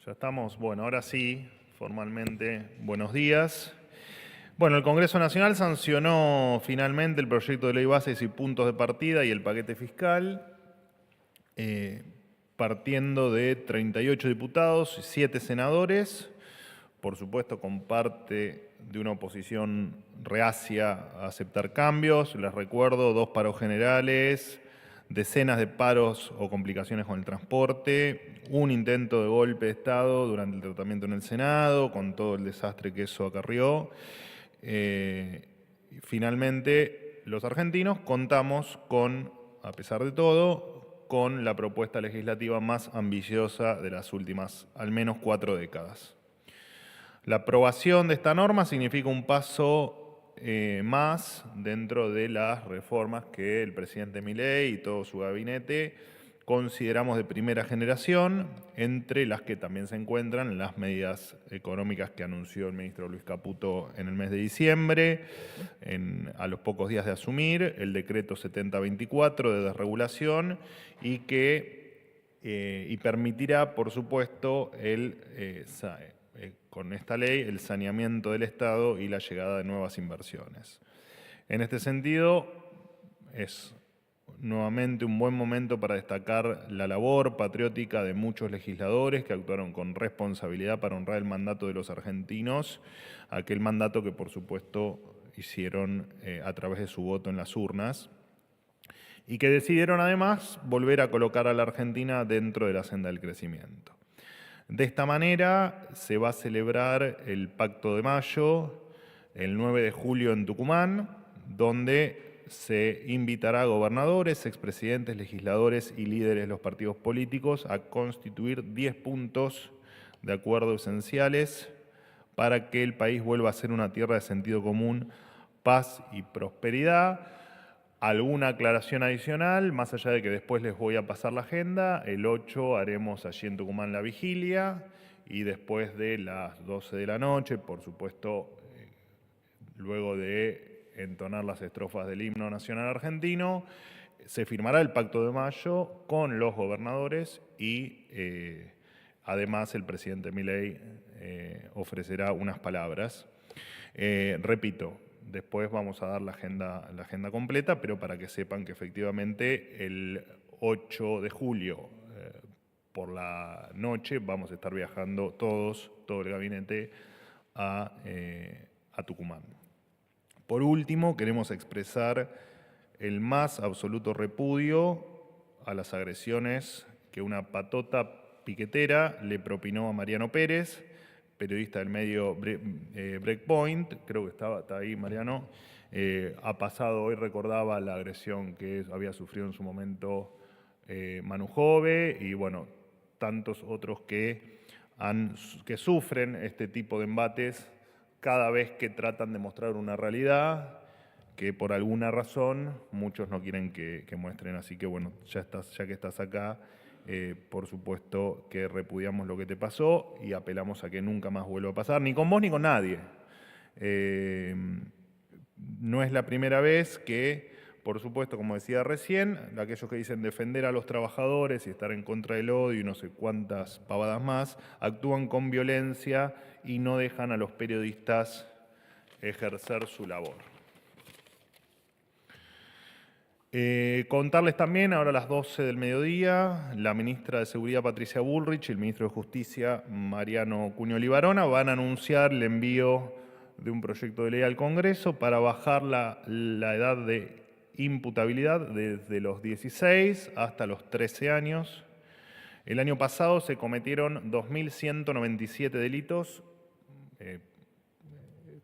Ya estamos. Bueno, ahora sí, formalmente, buenos días. Bueno, el Congreso Nacional sancionó finalmente el proyecto de ley bases y puntos de partida y el paquete fiscal, partiendo de 38 diputados y 7 senadores, por supuesto con parte de una oposición reacia a aceptar cambios. Les recuerdo, 2 paros generales, decenas de paros o complicaciones con el transporte, un intento de golpe de Estado durante el tratamiento en el Senado, con todo el desastre que eso acarrió. Finalmente, los argentinos contamos con, a pesar de todo, con la propuesta legislativa más ambiciosa de las últimas al menos 4 décadas. La aprobación de esta norma significa un paso más dentro de las reformas que el presidente Milei y todo su gabinete consideramos de primera generación, entre las que también se encuentran las medidas económicas que anunció el ministro Luis Caputo en el mes de diciembre, a los pocos días de asumir, el decreto 7024 de desregulación y permitirá, por supuesto, con esta ley, el saneamiento del Estado y la llegada de nuevas inversiones. En este sentido, es nuevamente un buen momento para destacar la labor patriótica de muchos legisladores que actuaron con responsabilidad para honrar el mandato de los argentinos, aquel mandato que por supuesto hicieron a través de su voto en las urnas, y que decidieron además volver a colocar a la Argentina dentro de la senda del crecimiento. De esta manera se va a celebrar el Pacto de Mayo el 9 de julio en Tucumán, donde se invitará a gobernadores, expresidentes, legisladores y líderes de los partidos políticos a constituir 10 puntos de acuerdo esenciales para que el país vuelva a ser una tierra de sentido común, paz y prosperidad. Alguna aclaración adicional, más allá de que después les voy a pasar la agenda, el 8 haremos allí en Tucumán la vigilia y después de las 12 de la noche, por supuesto, luego de entonar las estrofas del himno nacional argentino, se firmará el Pacto de Mayo con los gobernadores y además el presidente Milei ofrecerá unas palabras. Repito, después vamos a dar la agenda completa, pero para que sepan que efectivamente el 8 de julio por la noche vamos a estar viajando todo el gabinete a Tucumán. Por último, queremos expresar el más absoluto repudio a las agresiones que una patota piquetera le propinó a Mariano Pérez, periodista del medio Breakpoint, creo que está ahí Mariano, ha pasado, hoy recordaba la agresión que había sufrido en su momento Manu Jove y bueno, tantos otros que sufren este tipo de embates cada vez que tratan de mostrar una realidad que por alguna razón muchos no quieren que muestren. Así que bueno, ya que estás acá, por supuesto que repudiamos lo que te pasó y apelamos a que nunca más vuelva a pasar, ni con vos ni con nadie. No es la primera vez que, por supuesto, como decía recién, aquellos que dicen defender a los trabajadores y estar en contra del odio y no sé cuántas pavadas más, actúan con violencia y no dejan a los periodistas ejercer su labor. Contarles también, ahora a las 12 del mediodía, la ministra de Seguridad Patricia Bullrich y el ministro de Justicia Mariano Cuño Libarona van a anunciar el envío de un proyecto de ley al Congreso para bajar la edad de imputabilidad desde los 16 hasta los 13 años. El año pasado se cometieron 2.197 delitos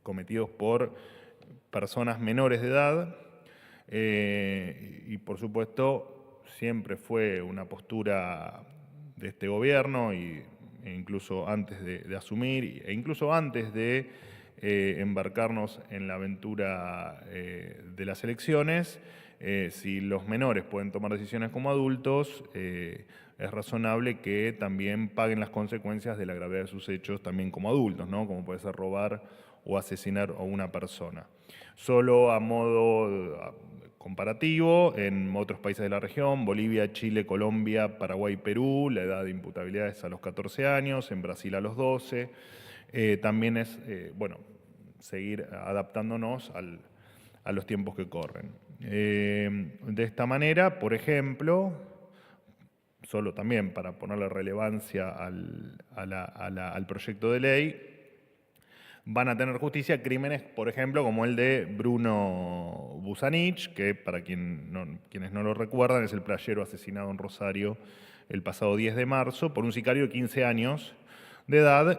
cometidos por personas menores de edad y por supuesto siempre fue una postura de este gobierno e incluso antes de asumir e incluso antes de embarcarnos en la aventura de las elecciones. Si los menores pueden tomar decisiones como adultos, es razonable que también paguen las consecuencias de la gravedad de sus hechos también como adultos, ¿no? Como puede ser robar o asesinar a una persona. Solo a modo comparativo, en otros países de la región, Bolivia, Chile, Colombia, Paraguay y Perú, la edad de imputabilidad es a los 14 años, en Brasil a los 12. También es, seguir adaptándonos a los tiempos que corren. De esta manera, por ejemplo, solo también para ponerle relevancia al proyecto de ley, van a tener justicia crímenes, por ejemplo, como el de Bruno Busanich, que para quienes no lo recuerdan, es el playero asesinado en Rosario el pasado 10 de marzo por un sicario de 15 años de edad,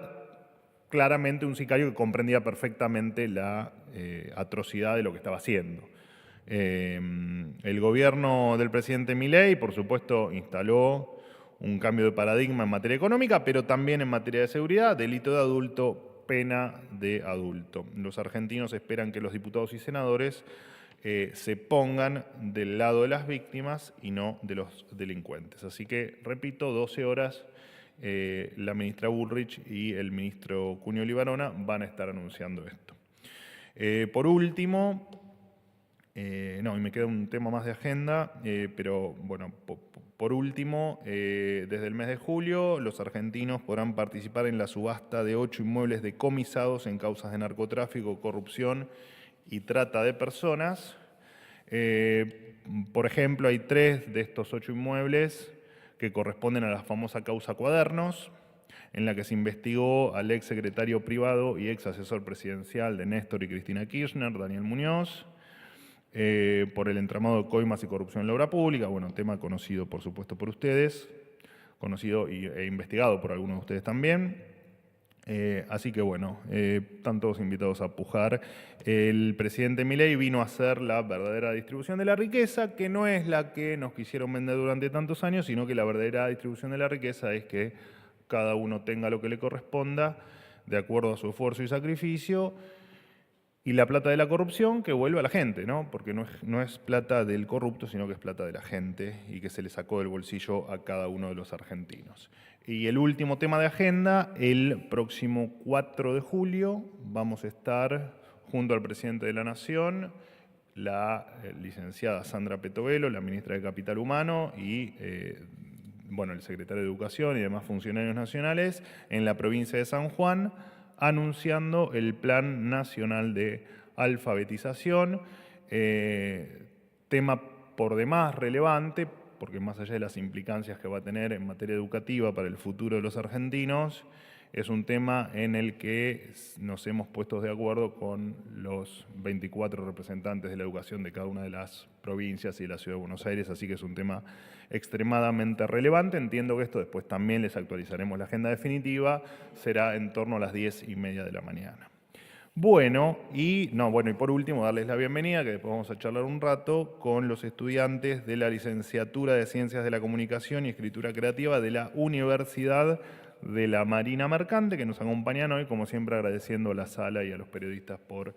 claramente un sicario que comprendía perfectamente la atrocidad de lo que estaba haciendo. El gobierno del presidente Milei, por supuesto, instaló un cambio de paradigma en materia económica, pero también en materia de seguridad, delito de adulto, pena de adulto. Los argentinos esperan que los diputados y senadores se pongan del lado de las víctimas y no de los delincuentes. Así que, repito, 12 horas, la ministra Bullrich y el ministro Cunio Libarona van a estar anunciando esto. Por último, y me queda un tema más de agenda, pero bueno, por último, desde el mes de julio, los argentinos podrán participar en la subasta de 8 inmuebles decomisados en causas de narcotráfico, corrupción y trata de personas. Por ejemplo, hay 3 de estos 8 inmuebles que corresponden a la famosa causa Cuadernos, en la que se investigó al ex secretario privado y ex asesor presidencial de Néstor y Cristina Kirchner, Daniel Muñoz, por el entramado de coimas y corrupción en la obra pública, bueno, tema conocido por supuesto por ustedes, conocido e investigado por algunos de ustedes también. Así que bueno, están todos invitados a pujar. El presidente Milei vino a hacer la verdadera distribución de la riqueza, que no es la que nos quisieron vender durante tantos años, sino que la verdadera distribución de la riqueza es que cada uno tenga lo que le corresponda, de acuerdo a su esfuerzo y sacrificio, y la plata de la corrupción que vuelve a la gente, ¿no? Porque no es plata del corrupto, sino que es plata de la gente y que se le sacó del bolsillo a cada uno de los argentinos. Y el último tema de agenda, el próximo 4 de julio vamos a estar junto al presidente de la Nación, la licenciada Sandra Petovelo, la ministra de Capital Humano y el secretario de Educación y demás funcionarios nacionales en la provincia de San Juan, anunciando el Plan Nacional de Alfabetización, tema por demás relevante, porque más allá de las implicancias que va a tener en materia educativa para el futuro de los argentinos, es un tema en el que nos hemos puesto de acuerdo con los 24 representantes de la educación de cada una de las provincias y de la Ciudad de Buenos Aires, así que es un tema extremadamente relevante. Entiendo que esto después también les actualizaremos la agenda definitiva, será en torno a las 10:30 de la mañana. Y por último, darles la bienvenida, que después vamos a charlar un rato, con los estudiantes de la licenciatura de Ciencias de la Comunicación y Escritura Creativa de la Universidad de la Marina Mercante, que nos acompañan hoy, como siempre agradeciendo a la sala y a los periodistas por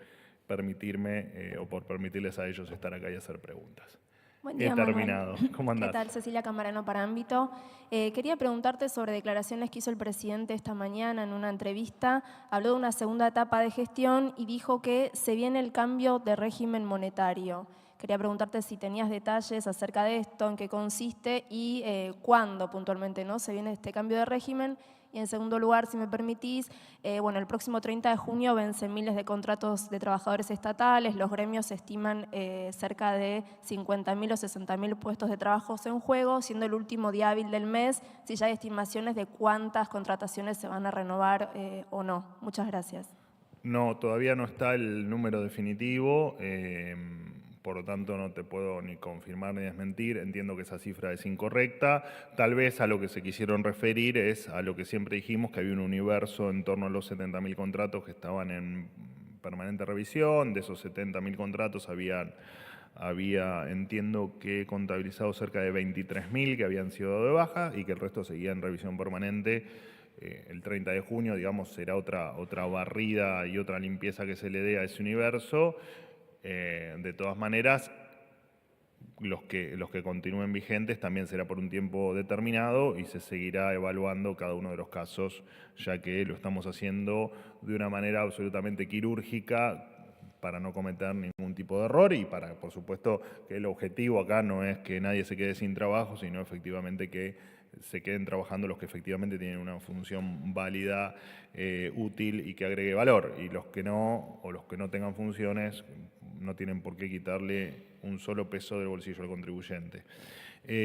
permitirme o por permitirles a ellos estar acá y hacer preguntas. Buen día, He terminado. Manuel. ¿Cómo andás? ¿Qué tal? Cecilia Camarano para Ámbito. Quería preguntarte sobre declaraciones que hizo el presidente esta mañana en una entrevista. Habló de una segunda etapa de gestión y dijo que se viene el cambio de régimen monetario. Quería preguntarte si tenías detalles acerca de esto, en qué consiste y cuándo puntualmente, ¿no?, se viene este cambio de régimen. Y en segundo lugar, si me permitís, el próximo 30 de junio vencen miles de contratos de trabajadores estatales. Los gremios estiman cerca de 50.000 o 60.000 puestos de trabajo en juego, siendo el último día hábil del mes, si ya hay estimaciones de cuántas contrataciones se van a renovar o no. Muchas gracias. No, todavía no está el número definitivo. Por lo tanto, no te puedo ni confirmar ni desmentir. Entiendo que esa cifra es incorrecta. Tal vez a lo que se quisieron referir es a lo que siempre dijimos, que había un universo en torno a los 70.000 contratos que estaban en permanente revisión. De esos 70.000 contratos había, entiendo que contabilizado cerca de 23.000 que habían sido dado de baja y que el resto seguía en revisión permanente. El 30 de junio, digamos, será otra barrida y otra limpieza que se le dé a ese universo. De todas maneras, los que continúen vigentes también será por un tiempo determinado y se seguirá evaluando cada uno de los casos, ya que lo estamos haciendo de una manera absolutamente quirúrgica para no cometer ningún tipo de error y para, por supuesto, que el objetivo acá no es que nadie se quede sin trabajo, sino efectivamente que se queden trabajando los que efectivamente tienen una función válida, útil y que agregue valor. Y los que no, o los que no tengan funciones, no tienen por qué quitarle un solo peso del bolsillo al contribuyente.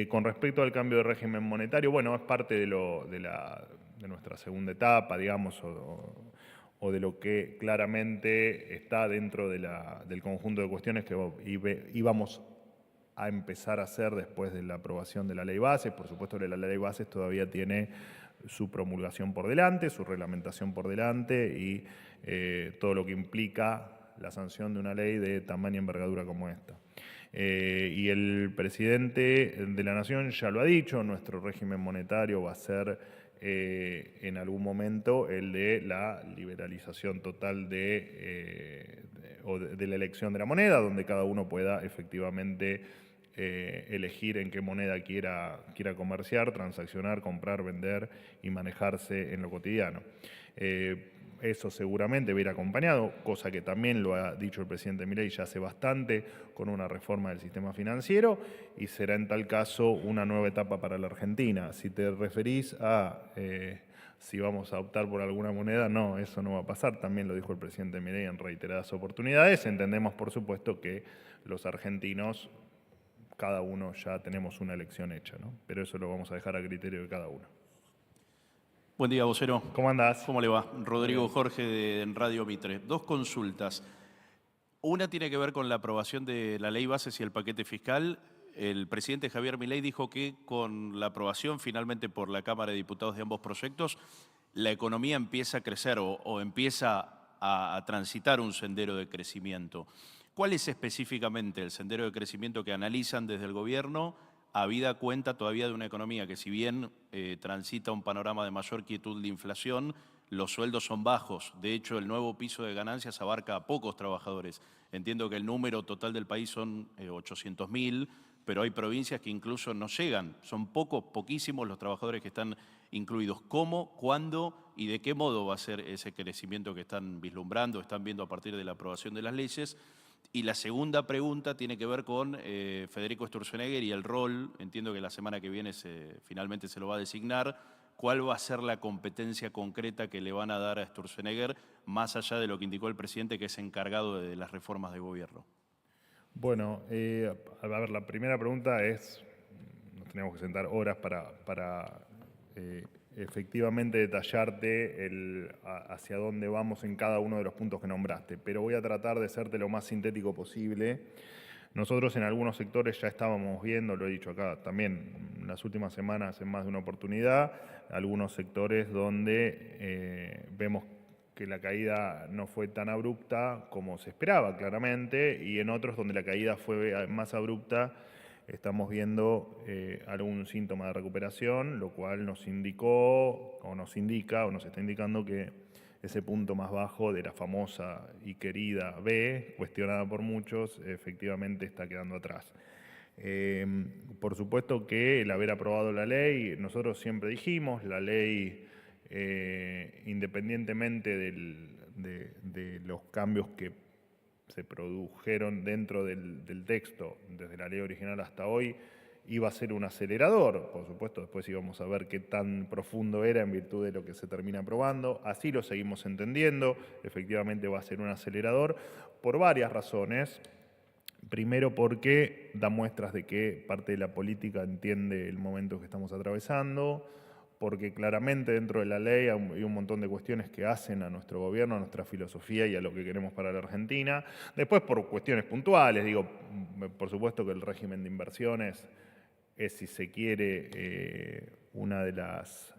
Con respecto al cambio de régimen monetario, bueno, es parte de nuestra segunda etapa, digamos, o de lo que claramente está dentro del conjunto de cuestiones que íbamos a empezar a hacer después de la aprobación de la ley bases. Por supuesto que la ley bases todavía tiene su promulgación por delante, su reglamentación por delante y todo lo que implica la sanción de una ley de tamaño y envergadura como esta. Y el presidente de la Nación ya lo ha dicho, nuestro régimen monetario va a ser en algún momento el de la liberalización total de la elección de la moneda, donde cada uno pueda efectivamente elegir en qué moneda quiera comerciar, transaccionar, comprar, vender y manejarse en lo cotidiano. Eso seguramente va a ir acompañado, cosa que también lo ha dicho el presidente Milei ya hace bastante, con una reforma del sistema financiero y será en tal caso una nueva etapa para la Argentina. Si te referís a si vamos a optar por alguna moneda, no, eso no va a pasar. También lo dijo el presidente Milei en reiteradas oportunidades. Entendemos, por supuesto, que los argentinos, cada uno ya tenemos una elección hecha, ¿no? Pero eso lo vamos a dejar a criterio de cada uno. Buen día, vocero. ¿Cómo andás? ¿Cómo le va? Rodrigo Jorge de Radio Mitre. Dos consultas. Una tiene que ver con la aprobación de la ley bases y el paquete fiscal. El presidente Javier Milei dijo que con la aprobación finalmente por la Cámara de Diputados de ambos proyectos, la economía empieza a crecer o empieza a transitar un sendero de crecimiento. ¿Cuál es específicamente el sendero de crecimiento que analizan desde el gobierno, habida cuenta todavía de una economía que si bien transita un panorama de mayor quietud de inflación, los sueldos son bajos? De hecho, el nuevo piso de ganancias abarca a pocos trabajadores. Entiendo que el número total del país son 800.000, pero hay provincias que incluso no llegan. Son poquísimos los trabajadores que están incluidos. ¿Cómo, cuándo y de qué modo va a ser ese crecimiento que están vislumbrando, están viendo a partir de la aprobación de las leyes? Y la segunda pregunta tiene que ver con Federico Sturzenegger y el rol. Entiendo que la semana que viene finalmente se lo va a designar. ¿Cuál va a ser la competencia concreta que le van a dar a Sturzenegger, más allá de lo que indicó el presidente, que es encargado de las reformas de gobierno? Bueno, a ver, la primera pregunta es, nos tenemos que sentar horas para efectivamente detallarte hacia dónde vamos en cada uno de los puntos que nombraste, pero voy a tratar de serte lo más sintético posible. Nosotros en algunos sectores ya estábamos viendo, lo he dicho acá también en las últimas semanas en más de una oportunidad, algunos sectores donde vemos que la caída no fue tan abrupta como se esperaba claramente, y en otros donde la caída fue más abrupta estamos viendo algún síntoma de recuperación, lo cual nos indicó, o nos indica, o nos está indicando que ese punto más bajo de la famosa y querida B, cuestionada por muchos, efectivamente está quedando atrás. Por supuesto que el haber aprobado la ley, nosotros siempre dijimos, la ley, independientemente de los cambios que se produjeron dentro del texto, desde la ley original hasta hoy, iba a ser un acelerador. Por supuesto, después íbamos a ver qué tan profundo era en virtud de lo que se termina aprobando. Así lo seguimos entendiendo. Efectivamente va a ser un acelerador por varias razones. Primero porque da muestras de que parte de la política entiende el momento que estamos atravesando, porque claramente dentro de la ley hay un montón de cuestiones que hacen a nuestro gobierno, a nuestra filosofía y a lo que queremos para la Argentina. Después por cuestiones puntuales, digo, por supuesto que el régimen de inversiones es, si se quiere, una de las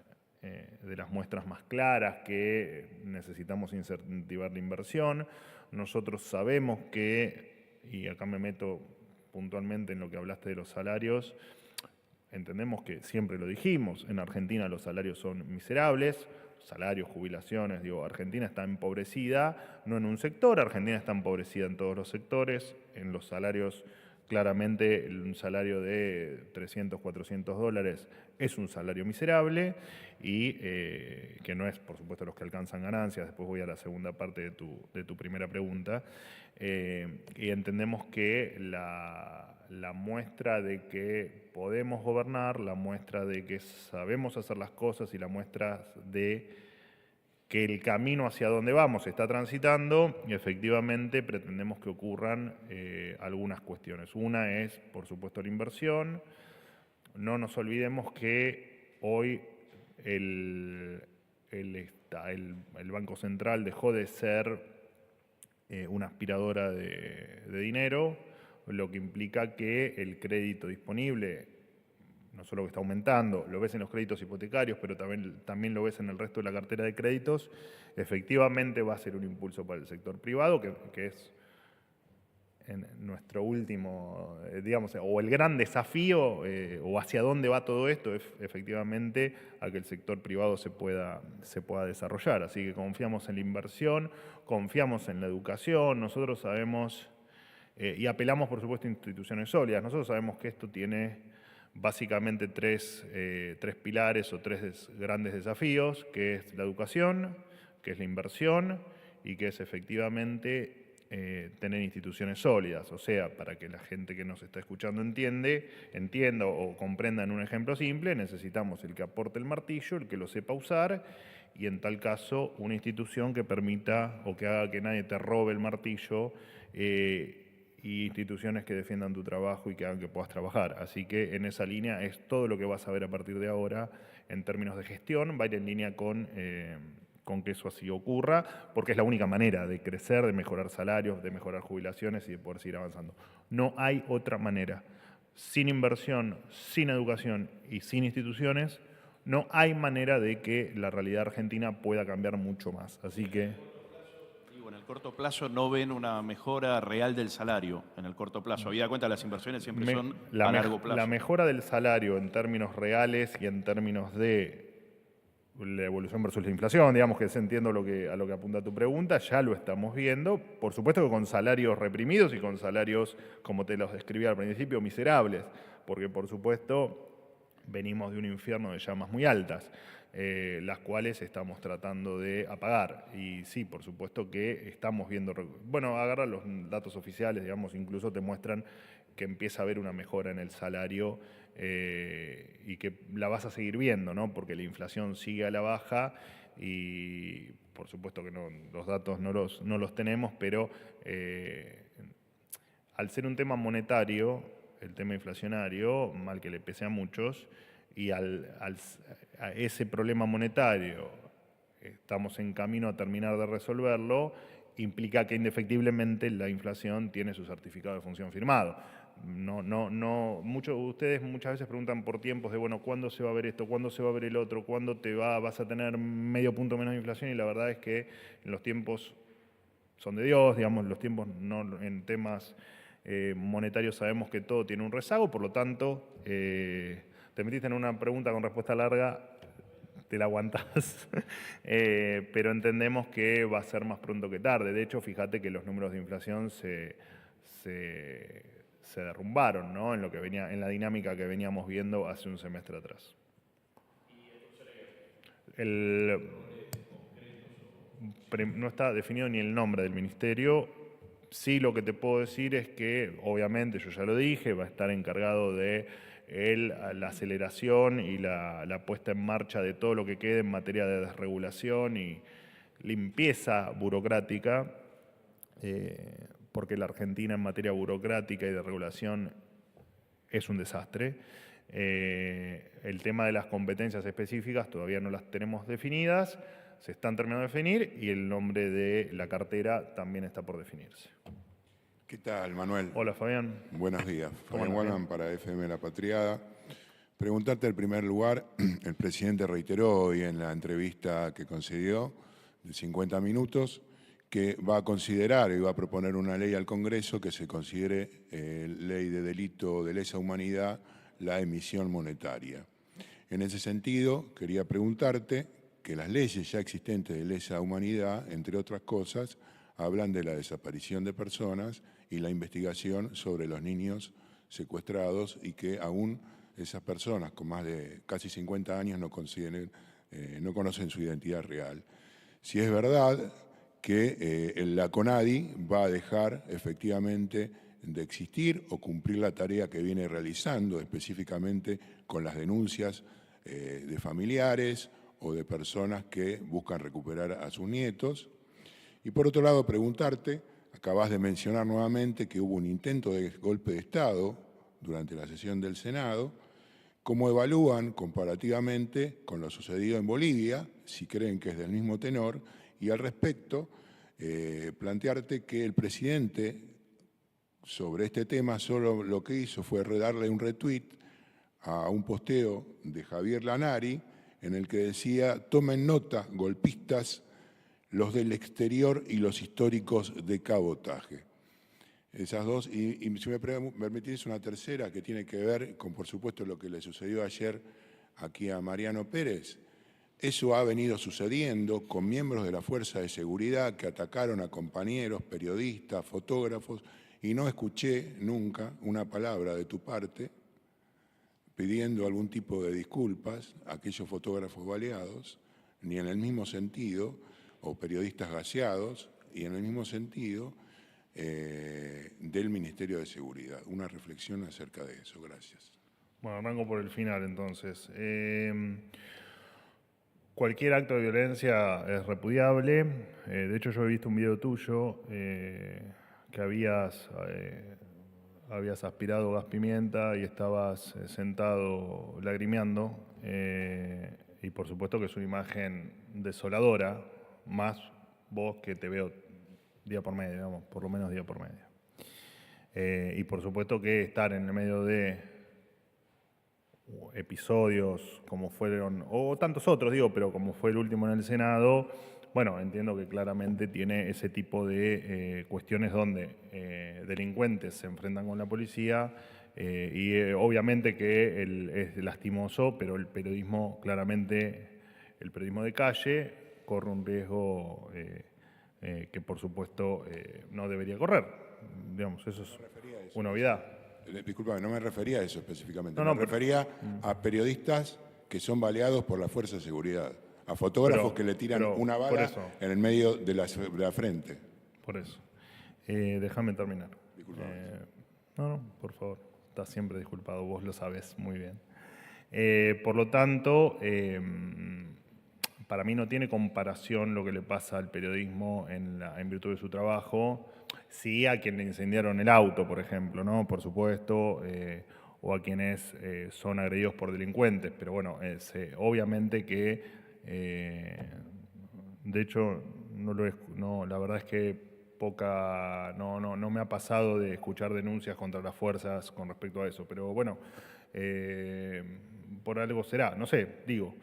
muestras más claras que necesitamos incentivar la inversión. Nosotros sabemos que, y acá me meto puntualmente en lo que hablaste de los salarios, entendemos que siempre lo dijimos, en Argentina los salarios son miserables, salarios, jubilaciones, digo, Argentina está empobrecida, no en un sector, Argentina está empobrecida en todos los sectores, en los salarios Claramente un salario de 300, 400 dólares es un salario miserable y que no es, por supuesto, los que alcanzan ganancias. Después voy a la segunda parte de tu primera pregunta. Y entendemos que la muestra de que podemos gobernar, la muestra de que sabemos hacer las cosas y la muestra de que el camino hacia donde vamos está transitando, y efectivamente pretendemos que ocurran algunas cuestiones. Una es, por supuesto, la inversión. No nos olvidemos que hoy el Banco Central dejó de ser una aspiradora de dinero, lo que implica que el crédito disponible, no solo que está aumentando, lo ves en los créditos hipotecarios, pero también lo ves en el resto de la cartera de créditos, efectivamente va a ser un impulso para el sector privado, que es en nuestro último, digamos, o el gran desafío, o hacia dónde va todo esto, es efectivamente a que el sector privado se pueda desarrollar. Así que confiamos en la inversión, confiamos en la educación, nosotros sabemos, y apelamos por supuesto a instituciones sólidas, nosotros sabemos que esto tiene básicamente tres pilares o tres grandes desafíos, que es la educación, que es la inversión y que es efectivamente tener instituciones sólidas. O sea, para que la gente que nos está escuchando entienda o comprenda en un ejemplo simple, necesitamos el que aporte el martillo, el que lo sepa usar, y en tal caso una institución que permita o que haga que nadie te robe el martillo, y instituciones que defiendan tu trabajo y que hagan que puedas trabajar. Así que en esa línea es todo lo que vas a ver a partir de ahora en términos de gestión, va a ir en línea con que eso así ocurra, porque es la única manera de crecer, de mejorar salarios, de mejorar jubilaciones y de poder seguir avanzando. No hay otra manera. Sin inversión, sin educación y sin instituciones, no hay manera de que la realidad argentina pueda cambiar mucho más. Así que En el corto plazo no ven una mejora real del salario, en el corto plazo. Habida cuenta, las inversiones siempre son a largo plazo. La mejora del salario en términos reales y en términos de la evolución versus la inflación, digamos que se entiende a lo que apunta tu pregunta, ya lo estamos viendo, por supuesto que con salarios reprimidos y con salarios, como te los describí al principio, miserables, porque por supuesto venimos de un infierno de llamas muy altas, las cuales estamos tratando de apagar. Y sí, por supuesto que estamos viendo, bueno, agarrar los datos oficiales, digamos, incluso te muestran que empieza a haber una mejora en el salario, y que la vas a seguir viendo, ¿no? Porque la inflación sigue a la baja y por supuesto que no, los datos no los tenemos, pero al ser un tema monetario, el tema inflacionario, mal que le pese a muchos, y a ese problema monetario estamos en camino a terminar de resolverlo, implica que indefectiblemente la inflación tiene su certificado de función firmado. Ustedes muchas veces preguntan por tiempos de, bueno, ¿cuándo se va a ver esto? ¿Cuándo se va a ver el otro? ¿Cuándo vas a tener medio punto menos de inflación? Y la verdad es que los tiempos son de Dios, digamos, los tiempos en temas monetarios sabemos que todo tiene un rezago, por lo tanto, te metiste en una pregunta con respuesta larga, te la aguantás, pero entendemos que va a ser más pronto que tarde. De hecho, fíjate que los números de inflación se derrumbaron, ¿no? En la dinámica que veníamos viendo hace un semestre atrás. No está definido ni el nombre del ministerio. Sí, lo que te puedo decir es que, obviamente, yo ya lo dije, va a estar encargado de la aceleración y la puesta en marcha de todo lo que quede en materia de desregulación y limpieza burocrática, porque la Argentina en materia burocrática y de regulación es un desastre. El tema de las competencias específicas todavía no las tenemos definidas, se están terminando de definir y el nombre de la cartera también está por definirse. ¿Qué tal, Manuel? Hola, Fabián. Buenos días. ¿Cómo Fabián Wallman para FM La Patriada. Preguntarte en primer lugar, el presidente reiteró hoy en la entrevista que concedió de 50 minutos que va a considerar y va a proponer una ley al Congreso que se considere ley de delito de lesa humanidad la emisión monetaria. En ese sentido, quería preguntarte que las leyes ya existentes de lesa humanidad, entre otras cosas, hablan de la desaparición de personas y la investigación sobre los niños secuestrados y que aún esas personas con más de casi 50 años no conocen su identidad real. Si es verdad que la CONADI va a dejar efectivamente de existir o cumplir la tarea que viene realizando específicamente con las denuncias de familiares o de personas que buscan recuperar a sus nietos. Y por otro lado, preguntarte, acabas de mencionar nuevamente que hubo un intento de golpe de Estado durante la sesión del Senado. ¿Cómo evalúan comparativamente con lo sucedido en Bolivia, si creen que es del mismo tenor? Y al respecto, plantearte que el presidente sobre este tema solo lo que hizo fue darle un retweet a un posteo de Javier Lanari en el que decía: tomen nota, golpistas, los del exterior y los históricos de cabotaje. Esas dos, y si me permitís una tercera que tiene que ver con, por supuesto, lo que le sucedió ayer aquí a Mariano Pérez. Eso ha venido sucediendo con miembros de la Fuerza de Seguridad que atacaron a compañeros, periodistas, fotógrafos, y no escuché nunca una palabra de tu parte pidiendo algún tipo de disculpas a aquellos fotógrafos baleados, ni en el mismo sentido, o periodistas gaseados, y en el mismo sentido del Ministerio de Seguridad. Una reflexión acerca de eso. Gracias. Bueno, arranco por el final entonces. Cualquier acto de violencia es repudiable. De hecho, yo he visto un video tuyo que habías aspirado gas pimienta y estabas sentado lagrimeando. Y por supuesto que es una imagen desoladora, más vos que te veo día por medio, digamos, por lo menos día por medio. Y por supuesto que estar en el medio de episodios como fueron, o tantos otros, digo, pero como fue el último en el Senado, bueno, entiendo que claramente tiene ese tipo de cuestiones donde delincuentes se enfrentan con la policía y obviamente que es lastimoso, pero el periodismo, claramente, el periodismo de calle corre un riesgo que por supuesto no debería correr. Digamos, eso es una obviedad. Disculpame, no me refería a eso específicamente. No, me refería a periodistas que son baleados por la Fuerza de Seguridad, a fotógrafos que le tiran una bala en el medio de la frente. Por eso. Déjame terminar. Disculpame. No, por favor. Estás siempre disculpado, vos lo sabés muy bien. Por lo tanto, para mí no tiene comparación lo que le pasa al periodismo en virtud de su trabajo. Sí, a quien le incendiaron el auto, por ejemplo, ¿no? Por supuesto, o a quienes son agredidos por delincuentes, pero bueno, obviamente que, de hecho, la verdad es que no me ha pasado de escuchar denuncias contra las fuerzas con respecto a eso, pero bueno, por algo será, no sé, digo.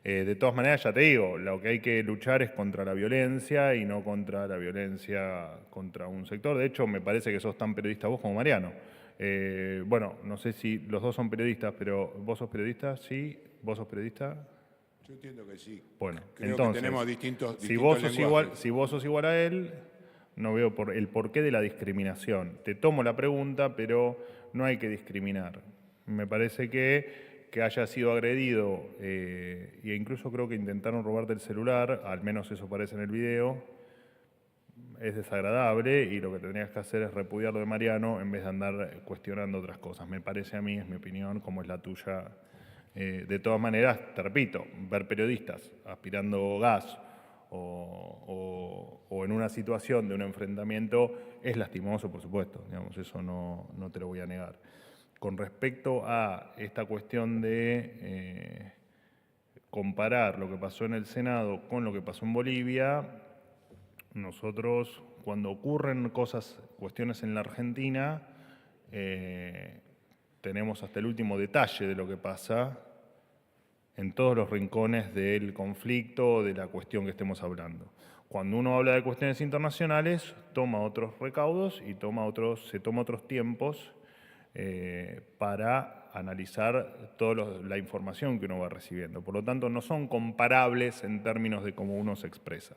De todas maneras, ya te digo, lo que hay que luchar es contra la violencia y no contra la violencia contra un sector. De hecho, me parece que sos tan periodista vos como Mariano. Bueno, no sé si los dos son periodistas, pero ¿vos sos periodista? ¿Sí? ¿Vos sos periodista? Yo entiendo que sí. Bueno, creo entonces, que tenemos distintos si vos sos igual a él, no veo el porqué de la discriminación. Te tomo la pregunta, pero no hay que discriminar. Me parece que haya sido agredido, e incluso creo que intentaron robarte el celular, al menos eso parece en el video, es desagradable y lo que tendrías que hacer es repudiarlo de Mariano en vez de andar cuestionando otras cosas. Me parece a mí, es mi opinión, como es la tuya. De todas maneras, te repito, ver periodistas aspirando gas o en una situación de un enfrentamiento es lastimoso, por supuesto, digamos, eso no te lo voy a negar. Con respecto a esta cuestión de comparar lo que pasó en el Senado con lo que pasó en Bolivia, nosotros cuando ocurren cuestiones en la Argentina, tenemos hasta el último detalle de lo que pasa en todos los rincones del conflicto, de la cuestión que estemos hablando. Cuando uno habla de cuestiones internacionales, toma otros recaudos y se toma otros tiempos para analizar toda la información que uno va recibiendo. Por lo tanto, no son comparables en términos de cómo uno se expresa.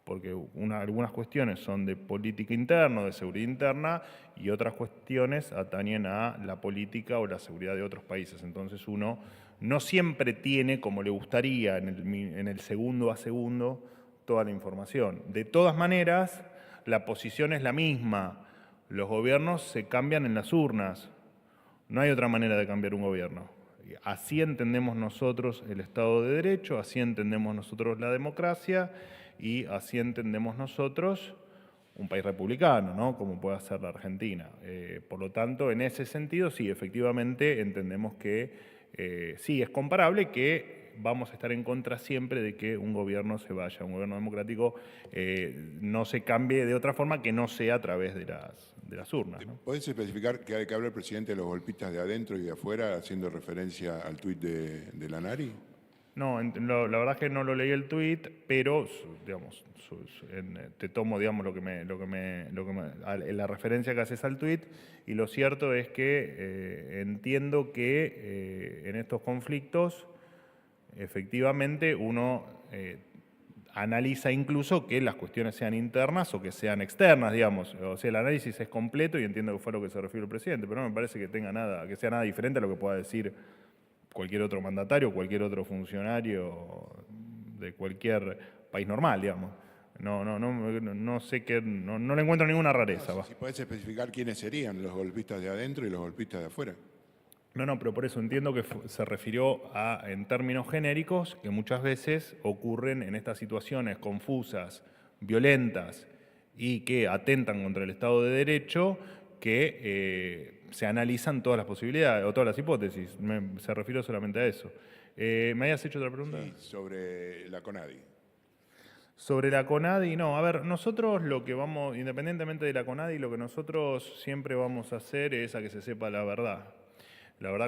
porque algunas cuestiones son de política interna, de seguridad interna, y otras cuestiones atañen a la política o la seguridad de otros países. Entonces uno no siempre tiene, como le gustaría, en el segundo a segundo, toda la información. De todas maneras, la posición es la misma. Los gobiernos se cambian en las urnas. No hay otra manera de cambiar un gobierno. Así entendemos nosotros el Estado de Derecho, así entendemos nosotros la democracia y así entendemos nosotros un país republicano, ¿no? Como puede ser la Argentina. Por lo tanto, en ese sentido, sí, efectivamente entendemos que sí, es comparable, que vamos a estar en contra siempre de que un gobierno se vaya, un gobierno democrático no se cambie de otra forma que no sea a través de las urnas, ¿no? ¿Podés especificar que habla el presidente de los golpistas de adentro y de afuera, haciendo referencia al tuit de Lanari? No, la verdad es que no lo leí el tuit, pero digamos, te tomo digamos, la referencia que haces al tuit, y lo cierto es que entiendo que en estos conflictos efectivamente uno analiza incluso que las cuestiones sean internas o que sean externas, digamos. O sea, el análisis es completo y entiendo que fue a lo que se refirió el presidente, pero no me parece que sea nada diferente a lo que pueda decir cualquier otro mandatario, cualquier otro funcionario de cualquier país normal, digamos. No sé qué, no le encuentro ninguna rareza. Si podés especificar quiénes serían los golpistas de adentro y los golpistas de afuera. No, pero por eso entiendo que se refirió en términos genéricos, que muchas veces ocurren en estas situaciones confusas, violentas y que atentan contra el Estado de Derecho, que se analizan todas las posibilidades o todas las hipótesis. Se refirió solamente a eso. ¿Me habías hecho otra pregunta? Sí, sobre la CONADI. Sobre la CONADI, no. A ver, nosotros lo que vamos, independientemente de la CONADI, lo que nosotros siempre vamos a hacer es a que se sepa la verdad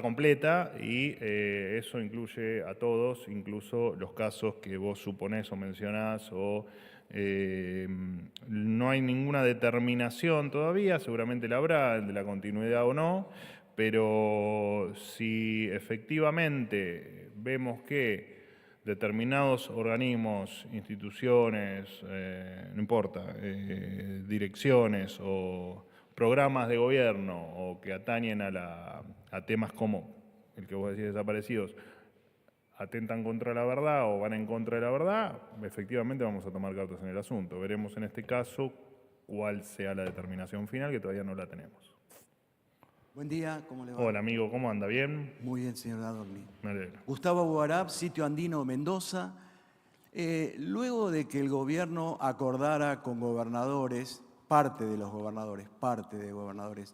completa, y eso incluye a todos, incluso los casos que vos suponés o mencionás, o no hay ninguna determinación todavía, seguramente la habrá, de la continuidad o no, pero si efectivamente vemos que determinados organismos, instituciones, no importa, direcciones o programas de gobierno o que atañen a temas como el que vos decís, desaparecidos, atentan contra la verdad o van en contra de la verdad, efectivamente vamos a tomar cartas en el asunto. Veremos en este caso cuál sea la determinación final, que todavía no la tenemos. Buen día, ¿cómo le va? Hola amigo, ¿cómo anda? ¿Bien? Muy bien, señor Dadorni. Me alegro. Gustavo Buarab, Sitio Andino, Mendoza. Luego de que el gobierno acordara con gobernadores, parte de gobernadores,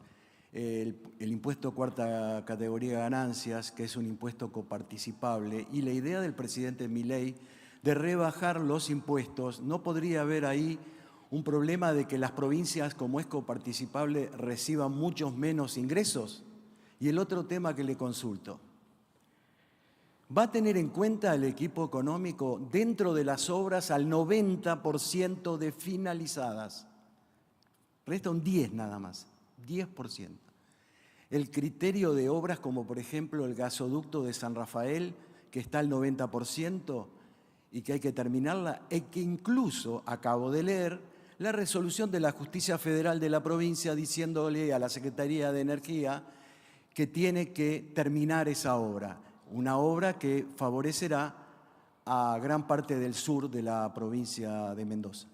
el impuesto cuarta categoría de ganancias, que es un impuesto coparticipable, y la idea del presidente Milei de rebajar los impuestos, ¿no podría haber ahí un problema de que las provincias, como es coparticipable, reciban muchos menos ingresos? Y el otro tema que le consulto, ¿va a tener en cuenta el equipo económico dentro de las obras al 90% de finalizadas? Resta un 10 nada más, 10%. El criterio de obras como por ejemplo el gasoducto de San Rafael, que está al 90% y que hay que terminarla, y que incluso acabo de leer la resolución de la Justicia Federal de la provincia diciéndole a la Secretaría de Energía que tiene que terminar esa obra, una obra que favorecerá a gran parte del sur de la provincia de Mendoza.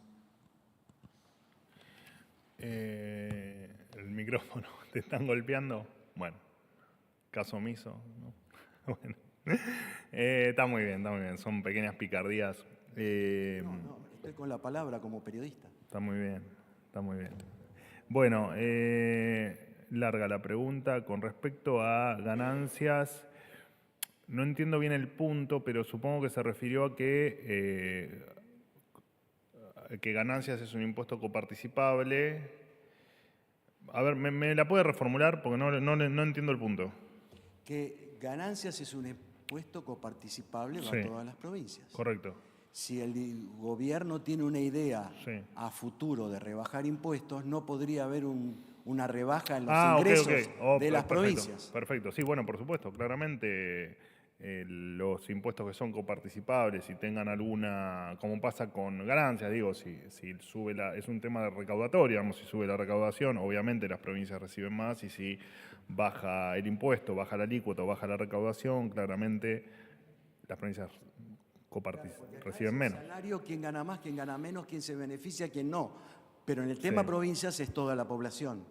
El micrófono, ¿te están golpeando? Bueno, caso omiso, ¿no? Bueno. Está muy bien, son pequeñas picardías. No, estoy con la palabra como periodista. Está muy bien. Bueno, larga la pregunta. Con respecto a ganancias, no entiendo bien el punto, pero supongo que se refirió a que ganancias es un impuesto coparticipable. A ver, ¿me la puede reformular? Porque no entiendo el punto. Que ganancias es un impuesto coparticipable Sí. para todas las provincias. Correcto. Si el gobierno tiene una idea Sí. a futuro de rebajar impuestos, no podría haber una rebaja en los Ok. ingresos de las Perfecto, provincias. Perfecto, sí, bueno, por supuesto, claramente los impuestos que son coparticipables y tengan alguna, como pasa con ganancias, digo, si sube es un tema de recaudatorio, digamos, si sube la recaudación, obviamente las provincias reciben más, y si baja el impuesto, baja la alícuota o baja la recaudación, claramente las provincias reciben menos. Salario, quién gana más, quién gana menos, quién se beneficia, quién no. Pero en el tema provincias es toda la población.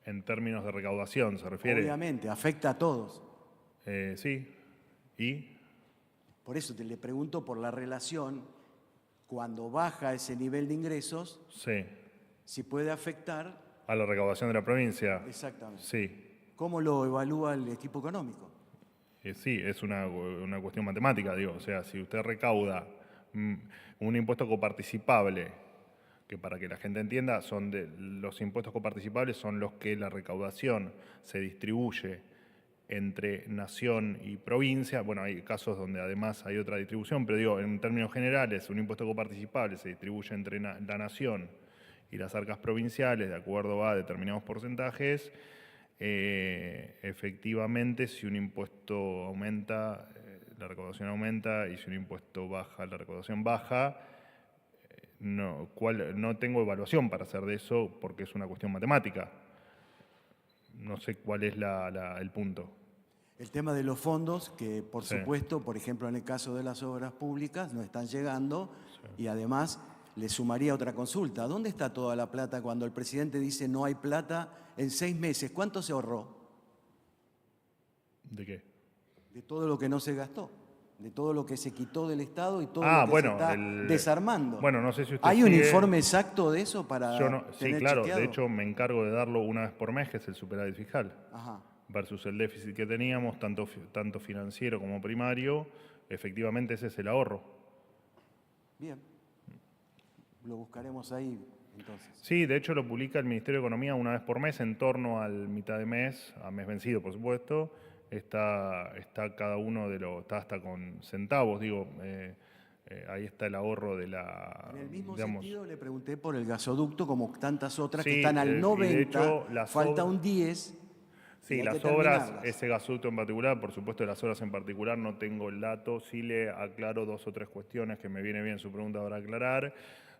En términos de recaudación, ¿se refiere? Obviamente, afecta a todos. Sí. ¿Y? Por eso le pregunto por la relación, cuando baja ese nivel de ingresos, Sí. si puede afectar. ¿A la recaudación de la provincia? Exactamente. Sí. ¿Cómo lo evalúa el equipo económico? Sí, es una cuestión matemática, digo. O sea, si usted recauda un impuesto coparticipable, que para que la gente entienda, los impuestos coparticipables son los que la recaudación se distribuye entre nación y provincia. Bueno, hay casos donde además hay otra distribución, pero digo, en términos generales, un impuesto coparticipable se distribuye entre la nación y las arcas provinciales de acuerdo a determinados porcentajes. Efectivamente, si un impuesto aumenta, la recaudación aumenta, y si un impuesto baja, la recaudación baja. No tengo evaluación para hacer de eso porque es una cuestión matemática. No sé cuál es el punto. El tema de los fondos, que por supuesto, por ejemplo, en el caso de las obras públicas, no están llegando, y además le sumaría otra consulta. ¿Dónde está toda la plata cuando el presidente dice no hay plata en 6 meses? ¿Cuánto se ahorró? ¿De qué? De todo lo que no se gastó, de todo lo que se quitó del Estado y todo lo que se está desarmando. Bueno, no sé si usted ¿Hay un informe exacto de eso para Sí, tener claro. chequeado? De hecho, me encargo de darlo una vez por mes, que es el superávit fiscal. Ajá. Versus el déficit que teníamos, tanto financiero como primario. Efectivamente, ese es el ahorro. Bien. Lo buscaremos ahí, entonces. Sí, de hecho lo publica el Ministerio de Economía una vez por mes, en torno al mitad de mes, a mes vencido, por supuesto. Está cada uno está hasta con centavos, digo, ahí está el ahorro de la... En el mismo sentido le pregunté por el gasoducto, como tantas otras que Sí, están al 90, de hecho, falta un 10. Sí, las obras, ese gasoducto en particular, por supuesto las obras en particular no tengo el dato, sí le aclaro 2 o 3 cuestiones que me viene bien su pregunta para aclarar.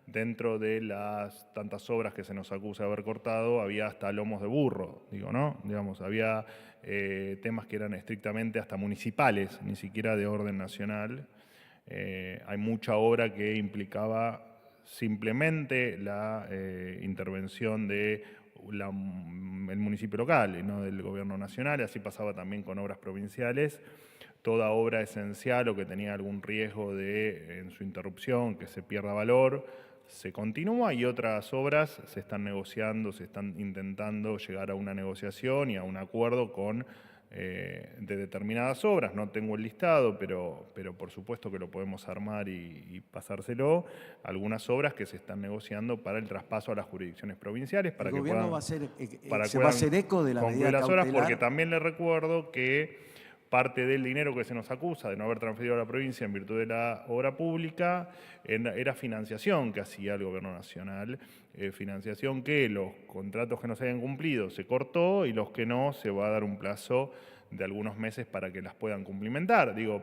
Dentro de las tantas obras que se nos acusa de haber cortado, había hasta lomos de burro, digo, ¿no? Digamos, había temas que eran estrictamente hasta municipales, ni siquiera de orden nacional. Hay mucha obra que implicaba simplemente la intervención de el municipio local y no del gobierno nacional. Así pasaba también con obras provinciales. Toda obra esencial o que tenía algún riesgo en su interrupción, que se pierda valor, se continúa, y otras obras se están negociando, se están intentando llegar a una negociación y a un acuerdo de determinadas obras. No tengo el listado, pero por supuesto que lo podemos armar y pasárselo. Algunas obras que se están negociando para el traspaso a las jurisdicciones provinciales para el que gobierno puedan, se va a hacer eco de la medida las obras, cautelar. porque también le recuerdo que parte del dinero que se nos acusa de no haber transferido a la provincia en virtud de la obra pública era financiación que hacía el gobierno nacional, financiación que los contratos que no se hayan cumplido se cortó, y los que no se va a dar un plazo de algunos meses para que las puedan cumplimentar. Digo,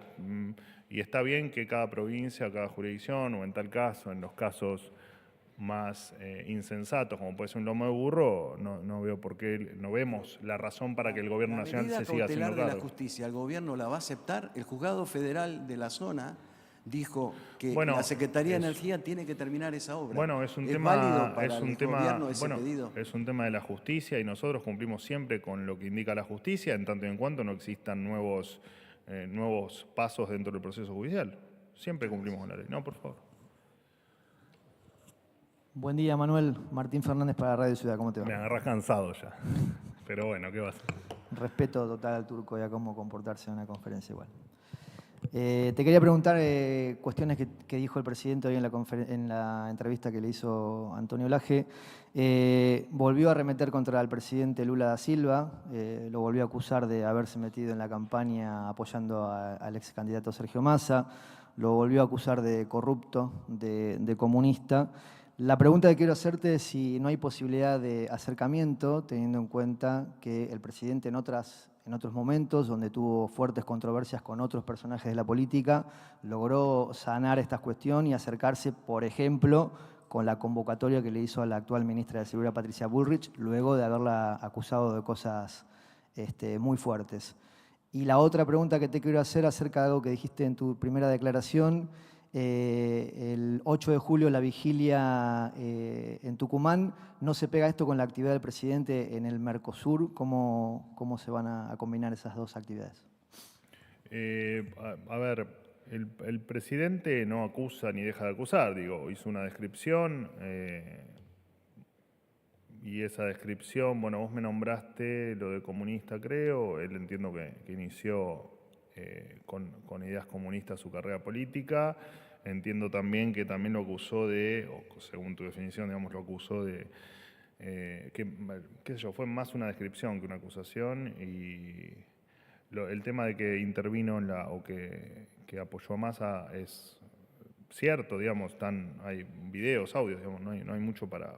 y está bien que cada provincia, cada jurisdicción, o en tal caso, en los casos más insensatos, como puede ser un lomo de burro, no veo por qué, no vemos la razón para que el gobierno nacional se siga haciendo cargo. La medida cautelar de la cargo. justicia, ¿el gobierno la va a aceptar? El juzgado federal de la zona dijo que la Secretaría de Energía tiene que terminar esa obra. Bueno, es un válido para el gobierno ese bueno, pedido? es un tema de la justicia, y nosotros cumplimos siempre con lo que indica la justicia, en tanto y en cuanto no existan nuevos pasos dentro del proceso judicial. Siempre cumplimos con la ley. No, por favor. Buen día, Manuel. Martín Fernández para Radio Ciudad. ¿Cómo te va? Me agarras cansado ya. Pero bueno, ¿qué va a hacer? Respeto total al turco y a cómo comportarse en una conferencia igual. Te quería preguntar cuestiones que dijo el presidente hoy en la entrevista que le hizo Antonio Laje. Volvió a arremeter contra el presidente Lula da Silva, lo volvió a acusar de haberse metido en la campaña apoyando al ex candidato Sergio Massa, lo volvió a acusar de corrupto, de comunista. La pregunta que quiero hacerte es si no hay posibilidad de acercamiento, teniendo en cuenta que el presidente en otras en otros momentos, donde tuvo fuertes controversias con otros personajes de la política, logró sanar esta cuestión y acercarse, por ejemplo, con la convocatoria que le hizo a la actual ministra de Seguridad, Patricia Bullrich, luego de haberla acusado de cosas muy fuertes. Y la otra pregunta que te quiero hacer acerca de algo que dijiste en tu primera declaración, el 8 de julio la vigilia en Tucumán, ¿no se pega esto con la actividad del presidente en el Mercosur? ¿Cómo se van a combinar esas dos actividades? A ver, el presidente no acusa ni deja de acusar, digo, hizo una descripción y esa descripción, bueno, vos me nombraste lo de comunista, creo, él entiendo que inició con ideas comunistas su carrera política. Entiendo también que también lo acusó de, o según tu definición, digamos, lo acusó de, qué sé yo, fue más una descripción que una acusación y el tema de que intervino o que apoyó a Massa es cierto, digamos, hay videos, audios, digamos, no hay mucho para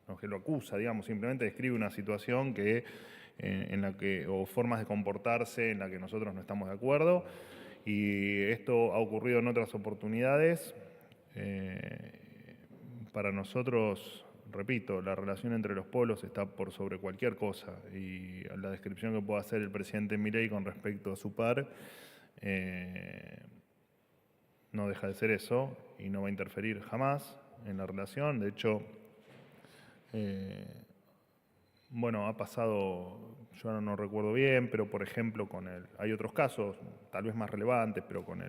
no, que lo acusa, digamos, simplemente describe una situación en la que, o formas de comportarse en la que nosotros no estamos de acuerdo. Y esto ha ocurrido en otras oportunidades. Para nosotros, repito, la relación entre los pueblos está por sobre cualquier cosa. Y la descripción que pueda hacer el presidente Milei con respecto a su par no deja de ser eso y no va a interferir jamás en la relación. De hecho, bueno, ha pasado, yo ahora no recuerdo bien, pero por ejemplo hay otros casos, tal vez más relevantes, pero con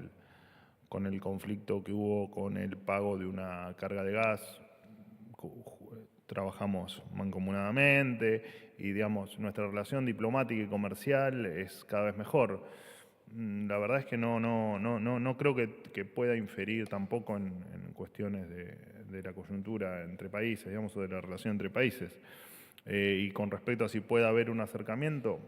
el conflicto que hubo con el pago de una carga de gas, trabajamos mancomunadamente y digamos, nuestra relación diplomática y comercial es cada vez mejor. La verdad es que no creo que pueda inferir tampoco en cuestiones de la coyuntura entre países, digamos, o de la relación entre países. Y con respecto a si puede haber un acercamiento,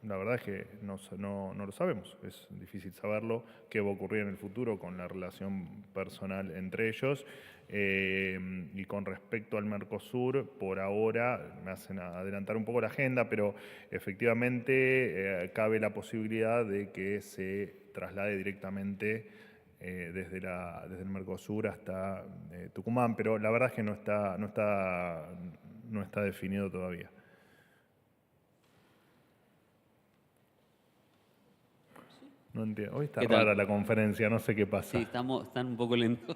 la verdad es que no lo sabemos. Es difícil saberlo, qué va a ocurrir en el futuro con la relación personal entre ellos. Y con respecto al Mercosur, por ahora me hacen adelantar un poco la agenda, pero efectivamente cabe la posibilidad de que se traslade directamente desde el Mercosur hasta Tucumán, pero la verdad es que no está definido todavía. No entiendo. Hoy está rara la conferencia, no sé qué pasa. Sí, están un poco lentos.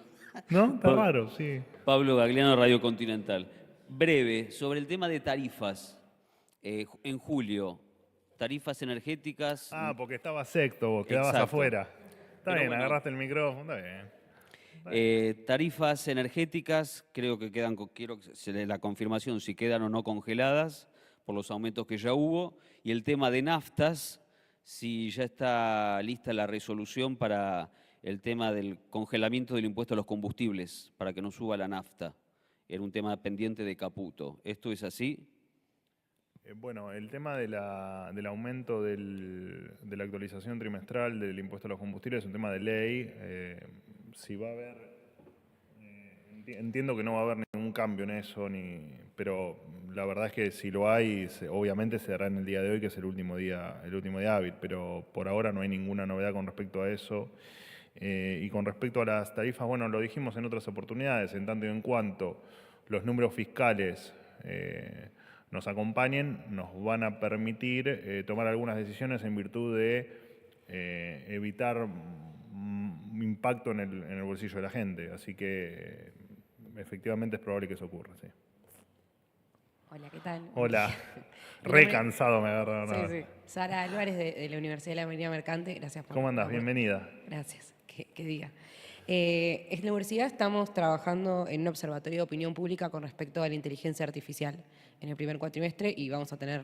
¿No? Está raro, sí. Pablo Gagliano, Radio Continental. Breve, sobre el tema de tarifas. En julio, tarifas energéticas. Porque estaba secto, vos quedabas Exacto. afuera. Está Pero bien, bueno. agarraste el micrófono, está bien. Tarifas energéticas, creo que quiero que se dé la confirmación si quedan o no congeladas por los aumentos que ya hubo. Y el tema de naftas, si ya está lista la resolución para el tema del congelamiento del impuesto a los combustibles, para que no suba la nafta. Era un tema pendiente de Caputo. ¿Esto es así? Bueno, el tema del aumento de la actualización trimestral del impuesto a los combustibles es un tema de ley. Si va a haber, entiendo que no va a haber ningún cambio en eso, pero la verdad es que si lo hay, obviamente se dará en el día de hoy, que es el último día hábil, pero por ahora no hay ninguna novedad con respecto a eso. Y con respecto a las tarifas, bueno, lo dijimos en otras oportunidades, en tanto y en cuanto los números fiscales nos acompañen, nos van a permitir tomar algunas decisiones en virtud de evitar impacto en el bolsillo de la gente. Así que efectivamente es probable que eso ocurra, sí. Hola, ¿qué tal? Hola. Mi Re nombre- cansado me agarraron. Sí, sí. Sara Álvarez de la Universidad de la Marina Mercante. Gracias por... ¿Cómo andás? Bienvenida. Gracias. Qué día. En la universidad estamos trabajando en un observatorio de opinión pública con respecto a la inteligencia artificial en el primer cuatrimestre y vamos a tener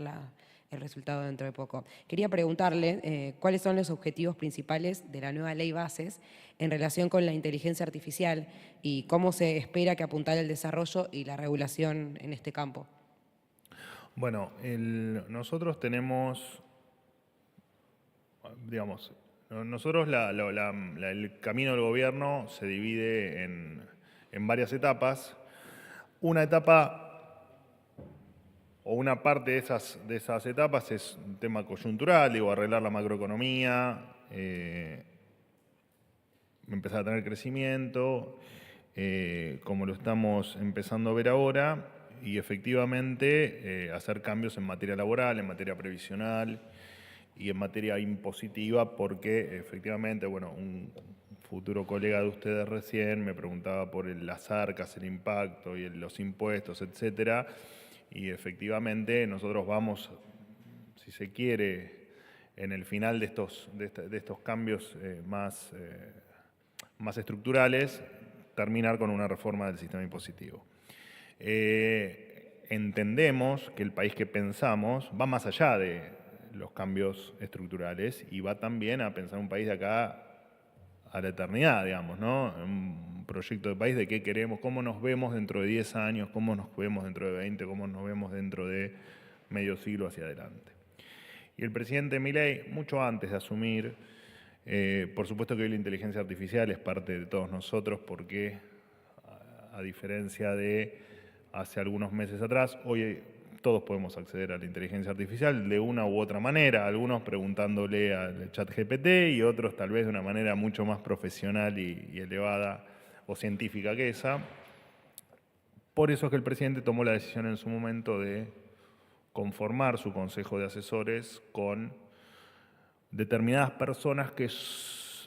el resultado dentro de poco. Quería preguntarle cuáles son los objetivos principales de la nueva ley Bases en relación con la inteligencia artificial y cómo se espera que apuntale el desarrollo y la regulación en este campo. Bueno, nosotros tenemos, digamos, nosotros el camino del gobierno se divide en varias etapas. Una etapa o una parte de esas etapas es un tema coyuntural, digo, arreglar la macroeconomía, empezar a tener crecimiento, como lo estamos empezando a ver ahora, y efectivamente hacer cambios en materia laboral, en materia previsional y en materia impositiva, porque efectivamente, bueno, un futuro colega de ustedes recién me preguntaba por las arcas, el impacto y los impuestos, etcétera, y efectivamente nosotros vamos, si se quiere, en el final de estos cambios más estructurales, terminar con una reforma del sistema impositivo. Entendemos que el país que pensamos va más allá de los cambios estructurales y va también a pensar un país de acá a la eternidad, digamos, ¿no? Un proyecto de país de qué queremos, cómo nos vemos dentro de 10 años, cómo nos vemos dentro de 20, cómo nos vemos dentro de medio siglo hacia adelante. Y el presidente Milei, mucho antes de asumir, por supuesto que hoy la inteligencia artificial es parte de todos nosotros porque, a diferencia de hace algunos meses atrás, hoy todos podemos acceder a la inteligencia artificial de una u otra manera, algunos preguntándole al ChatGPT y otros tal vez de una manera mucho más profesional y elevada o científica que esa. Por eso es que el presidente tomó la decisión en su momento de conformar su consejo de asesores con determinadas personas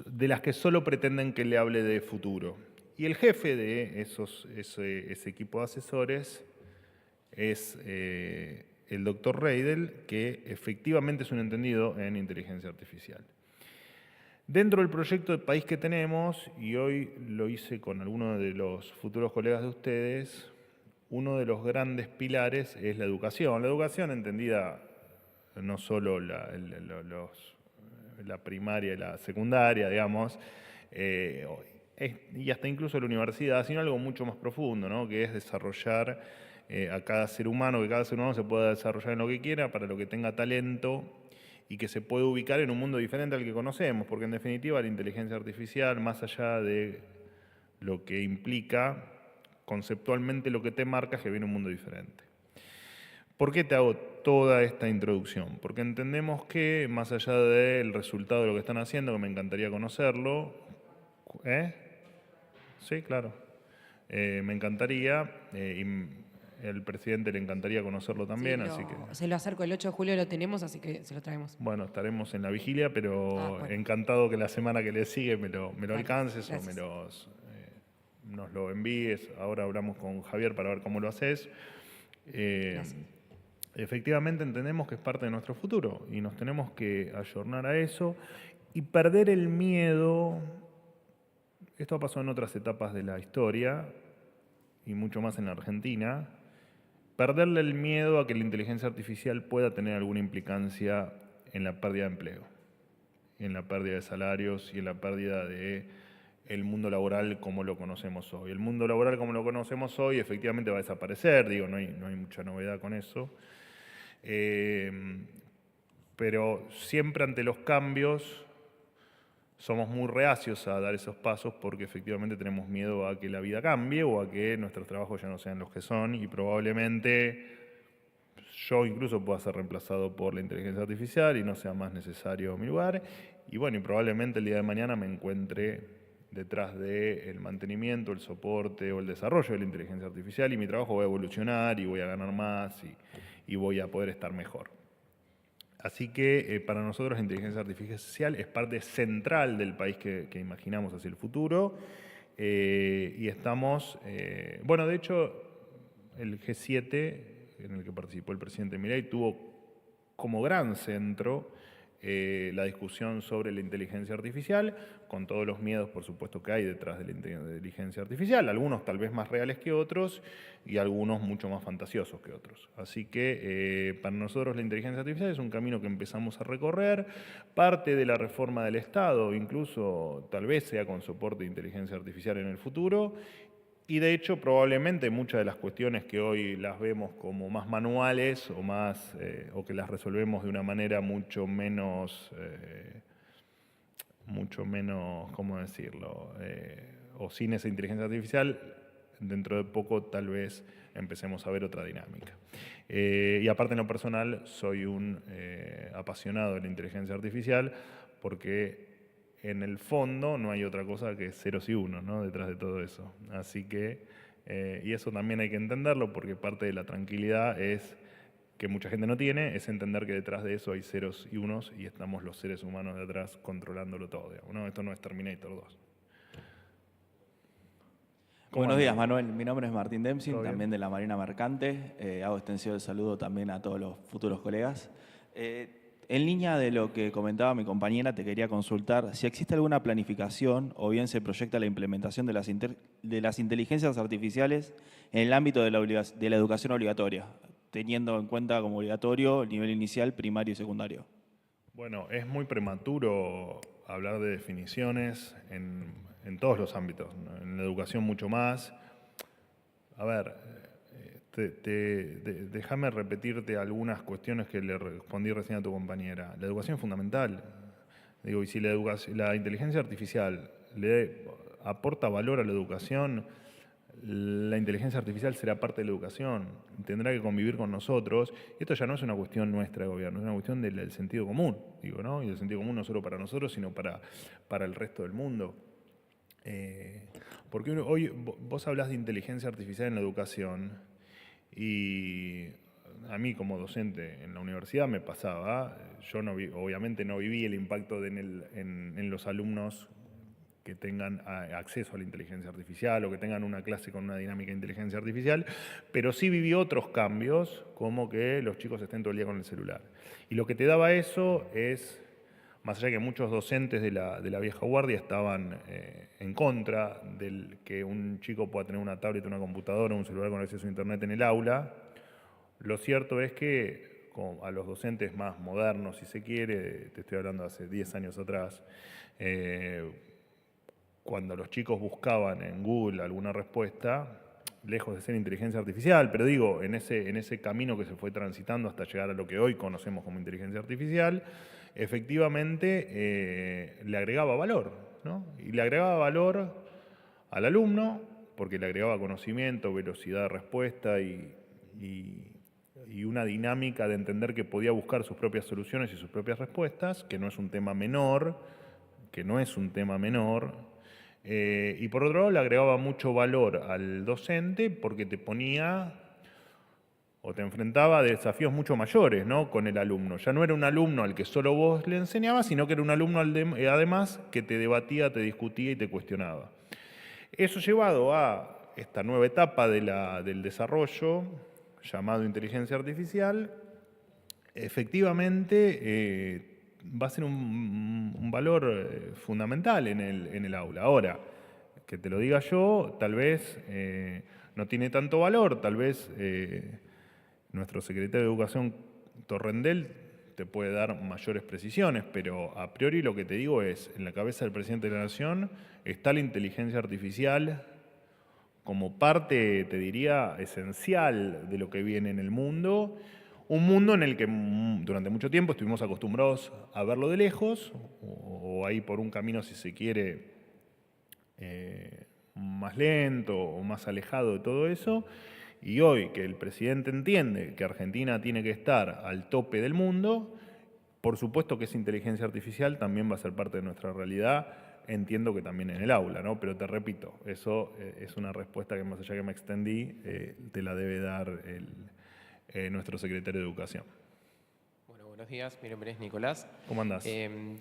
de las que solo pretenden que le hable de futuro. Y el jefe de ese equipo de asesores es el doctor Reidel, que efectivamente es un entendido en inteligencia artificial. Dentro del proyecto de país que tenemos, y hoy lo hice con algunos de los futuros colegas de ustedes, uno de los grandes pilares es la educación. La educación entendida no solo la primaria y la secundaria, digamos, y hasta incluso la universidad, sino algo mucho más profundo, ¿no? Que es desarrollar a cada ser humano, que cada ser humano se pueda desarrollar en lo que quiera, para lo que tenga talento y que se pueda ubicar en un mundo diferente al que conocemos, porque en definitiva la inteligencia artificial, más allá de lo que implica, conceptualmente lo que te marca es que viene un mundo diferente. ¿Por qué te hago toda esta introducción? Porque entendemos que, más allá del resultado de lo que están haciendo, que me encantaría conocerlo, Sí, claro. Me encantaría, y el presidente le encantaría conocerlo también, Sí, así que... se lo acerco, el 8 de julio lo tenemos, así que se lo traemos. Bueno, estaremos en la vigilia, pero bueno. encantado que la semana que le sigue me lo Vale, alcances gracias. o nos lo envíes. Ahora hablamos con Javier para ver cómo lo haces. Gracias. Efectivamente entendemos que es parte de nuestro futuro y nos tenemos que ayornar a eso y perder el miedo. Esto ha pasado en otras etapas de la historia y mucho más en la Argentina. Perderle el miedo a que la inteligencia artificial pueda tener alguna implicancia en la pérdida de empleo, en la pérdida de salarios y en la pérdida del mundo laboral como lo conocemos hoy. El mundo laboral como lo conocemos hoy efectivamente va a desaparecer, digo, no hay mucha novedad con eso. Pero siempre ante los cambios somos muy reacios a dar esos pasos porque efectivamente tenemos miedo a que la vida cambie o a que nuestros trabajos ya no sean los que son y probablemente yo incluso pueda ser reemplazado por la inteligencia artificial y no sea más necesario mi lugar. Y bueno, y probablemente el día de mañana me encuentre detrás del mantenimiento, el soporte o el desarrollo de la inteligencia artificial y mi trabajo va a evolucionar y voy a ganar más y voy a poder estar mejor. Así que para nosotros la inteligencia artificial es parte central del país que imaginamos hacia el futuro y estamos, bueno, de hecho el G7 en el que participó el presidente Milei tuvo como gran centro la discusión sobre la inteligencia artificial, con todos los miedos, por supuesto, que hay detrás de la inteligencia artificial, algunos tal vez más reales que otros y algunos mucho más fantasiosos que otros. Así que para nosotros la inteligencia artificial es un camino que empezamos a recorrer, parte de la reforma del Estado, incluso tal vez sea con soporte de inteligencia artificial en el futuro, y de hecho probablemente muchas de las cuestiones que hoy las vemos como más manuales o que las resolvemos de una manera mucho menos, ¿cómo decirlo? O sin esa inteligencia artificial, dentro de poco tal vez empecemos a ver otra dinámica. Y aparte en lo personal soy un apasionado de la inteligencia artificial porque en el fondo no hay otra cosa que ceros y unos, ¿no? Detrás de todo eso. Así que, y eso también hay que entenderlo porque parte de la tranquilidad es que mucha gente no tiene, es entender que detrás de eso hay ceros y unos y estamos los seres humanos de atrás controlándolo todo, digamos, ¿no? Esto no es Terminator 2. Buenos días, Manuel. Mi nombre es Martín Dempsey, ¿Todo bien? también de la Marina Mercante. Hago extensivo el saludo también a todos los futuros colegas. En línea de lo que comentaba mi compañera, te quería consultar si existe alguna planificación o bien se proyecta la implementación de las inteligencias artificiales en el ámbito de la educación obligatoria, teniendo en cuenta como obligatorio el nivel inicial, primario y secundario. Bueno, es muy prematuro hablar de definiciones en todos los ámbitos, ¿no? En la educación mucho más. A ver, déjame repetirte algunas cuestiones que le respondí recién a tu compañera. La educación es fundamental. Digo, y si la inteligencia artificial le aporta valor a la educación, la inteligencia artificial será parte de la educación, tendrá que convivir con nosotros. Y esto ya no es una cuestión nuestra de gobierno, es una cuestión del sentido común, digo, ¿no? Y del sentido común no solo para nosotros, sino para el resto del mundo. Porque hoy vos hablás de inteligencia artificial en la educación y a mí como docente en la universidad me pasaba, yo obviamente no viví el impacto en los alumnos que tengan acceso a la inteligencia artificial o que tengan una clase con una dinámica de inteligencia artificial, pero sí viví otros cambios, como que los chicos estén todo el día con el celular. Y lo que te daba eso es, más allá de que muchos docentes de la vieja guardia estaban en contra de que un chico pueda tener una tablet, una computadora, un celular con acceso a internet en el aula, lo cierto es que a los docentes más modernos, si se quiere, te estoy hablando hace 10 años atrás, cuando los chicos buscaban en Google alguna respuesta, lejos de ser inteligencia artificial, pero digo, en ese camino que se fue transitando hasta llegar a lo que hoy conocemos como inteligencia artificial, efectivamente le agregaba valor, ¿no? Y le agregaba valor al alumno, porque le agregaba conocimiento, velocidad de respuesta y una dinámica de entender que podía buscar sus propias soluciones y sus propias respuestas, que no es un tema menor, y por otro lado le agregaba mucho valor al docente porque te ponía o te enfrentaba a desafíos mucho mayores, ¿no? Con el alumno. Ya no era un alumno al que solo vos le enseñabas, sino que era un alumno además que te debatía, te discutía y te cuestionaba. Eso llevado a esta nueva etapa del desarrollo, llamado inteligencia artificial, efectivamente va a ser un valor fundamental en el aula. Ahora, que te lo diga yo, tal vez no tiene tanto valor, tal vez nuestro secretario de Educación, Torrendel, te puede dar mayores precisiones, pero a priori lo que te digo es, en la cabeza del presidente de la Nación está la inteligencia artificial como parte, te diría, esencial de lo que viene en el mundo. Un mundo en el que durante mucho tiempo estuvimos acostumbrados a verlo de lejos, o ahí por un camino, si se quiere, más lento o más alejado de todo eso. Y hoy que el presidente entiende que Argentina tiene que estar al tope del mundo, por supuesto que esa inteligencia artificial también va a ser parte de nuestra realidad. Entiendo que también en el aula, ¿no? Pero te repito, eso es una respuesta que más allá que me extendí, te la debe dar nuestro secretario de Educación. Bueno, buenos días, mi nombre es Nicolás. ¿Cómo andás?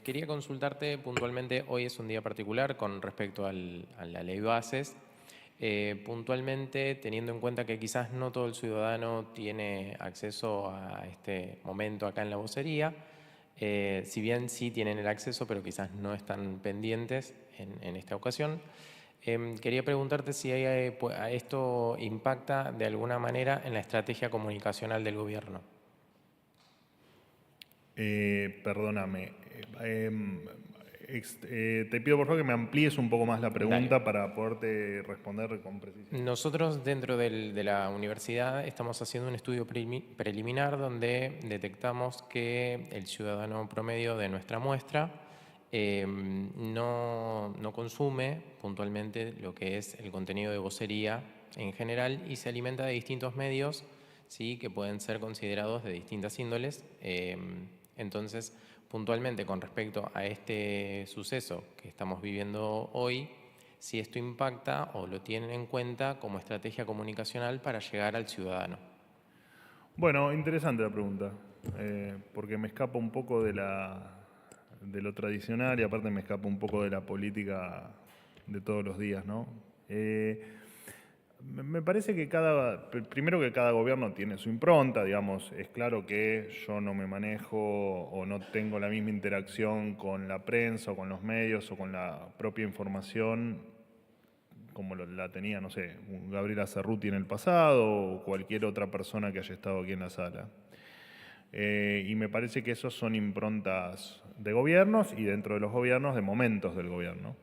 Quería consultarte puntualmente, hoy es un día particular con respecto a la ley bases. Puntualmente, teniendo en cuenta que quizás no todo el ciudadano tiene acceso a este momento acá en la vocería, si bien sí tienen el acceso, pero quizás no están pendientes en esta ocasión. Quería preguntarte si esto impacta de alguna manera en la estrategia comunicacional del gobierno. Perdóname. Te pido por favor que me amplíes un poco más la pregunta. Dale. Para poderte responder con precisión. Nosotros dentro de la universidad estamos haciendo un estudio preliminar donde detectamos que el ciudadano promedio de nuestra muestra no consume puntualmente lo que es el contenido de vocería en general y se alimenta de distintos medios, ¿sí?, que pueden ser considerados de distintas índoles. Entonces, puntualmente con respecto a este suceso que estamos viviendo hoy, si esto impacta o lo tienen en cuenta como estrategia comunicacional para llegar al ciudadano. Bueno, interesante la pregunta, porque me escapa un poco de lo tradicional y aparte me escapa un poco de la política de todos los días, ¿no? Me parece que primero que cada gobierno tiene su impronta, digamos, es claro que yo no me manejo o no tengo la misma interacción con la prensa o con los medios o con la propia información como la tenía, no sé, Gabriela Cerruti en el pasado o cualquier otra persona que haya estado aquí en la sala. Y me parece que esos son improntas de gobiernos y dentro de los gobiernos de momentos del gobierno.